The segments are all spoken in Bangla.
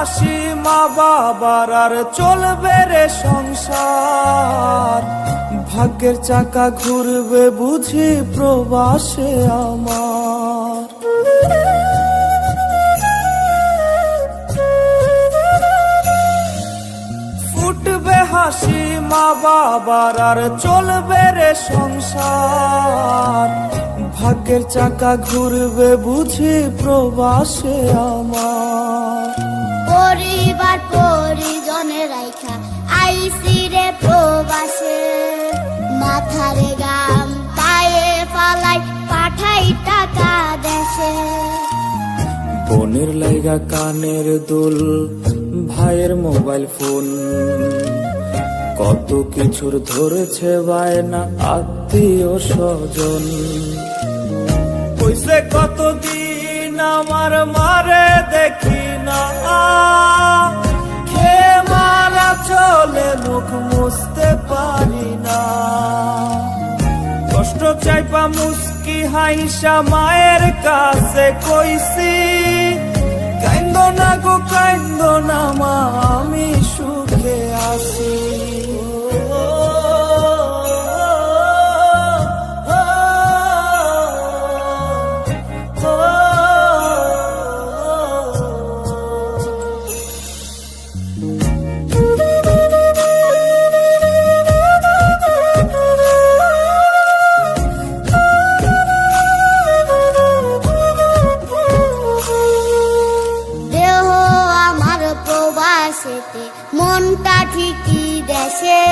হাসি মা বাবার আর চলবে রে সংসার। ভাগ্যের চাকা ঘুরবে বুঝি প্রবাসে আমার। ফুটবে হাসি মা বাবার আর চলবে রে সংসার। ভাগ্যের চাকা ঘুরবে বুঝি প্রবাসে আমার। পরিবার পরিজনের রাইখা আইসি রে প্রবাসে, মাথারে গাম পায়ে ফালাই পাঠাই টাকা দেশে। বোনের লাইগা কানের দুল, ভাইয়ের মোবাইল ফোন, কত কিছুর ধরেছে বায়না আত্মীয় স্বজন। কইছে কতদিন আমার মারে দেখি না, খে মারা চলে মুখ মুছতে পারি না। কষ্ট চাইপা মুস্কি হাইসা মায়ের কাছে কইছি, কাইন্দো না গো কাইন্দো না মা, আমি সুখে আছি। মনটা ঠিকই দেশে,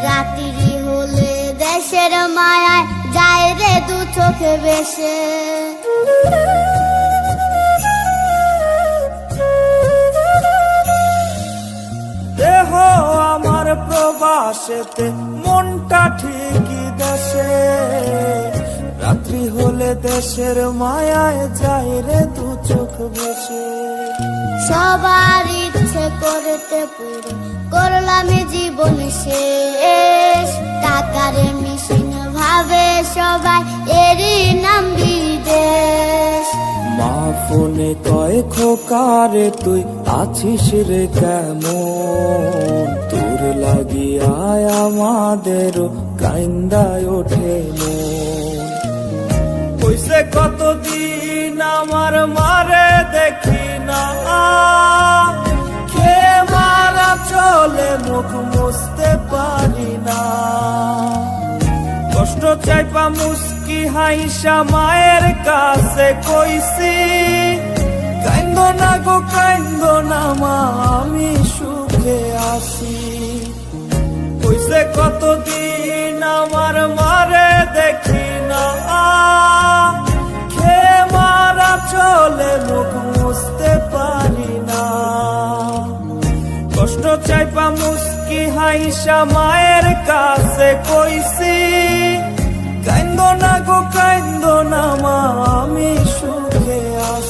রাত্রি হলে দেশের মায়ায় যায় রে দু চোখে বেশে। দেহ আমার প্রবাসেতে, মনটা ঠিকই দেশে, রাত্রি হলে দেশের মায়ায় যায় রে দু চোখ বেশে। সবার ইচ্ছে করতে পুরো করলাম জীবন শেষ, টাকার মেশিন ভাবে সবাই এরই নাম বিদেশ। মা ফোনে কয় খোকারে তুই আছিস রে কেমন, তোর লাগিয়া আমাদেরও কাইন্দায় ওঠে মন। কইছে কতদিন আমার মারে দেখি না, খে মারা চলে মুখ মুছতে পারি না। কষ্ট চাইপা মুস্কি হাইসা মায়ের কাছে কইছি, কাইন্দো না গো কাইন্দো না মা, আমি সুখে আছি। কইছে কতদিন আমার মারে দেখি না, খে মারা চলে মুখ মুছতে পারি না। কষ্ট চাইপা মুস্কি হাইসা মায়ের কাছে কইছি, কাইন্দো না গো কাইন্দো না মা, আমি সুখে আছি।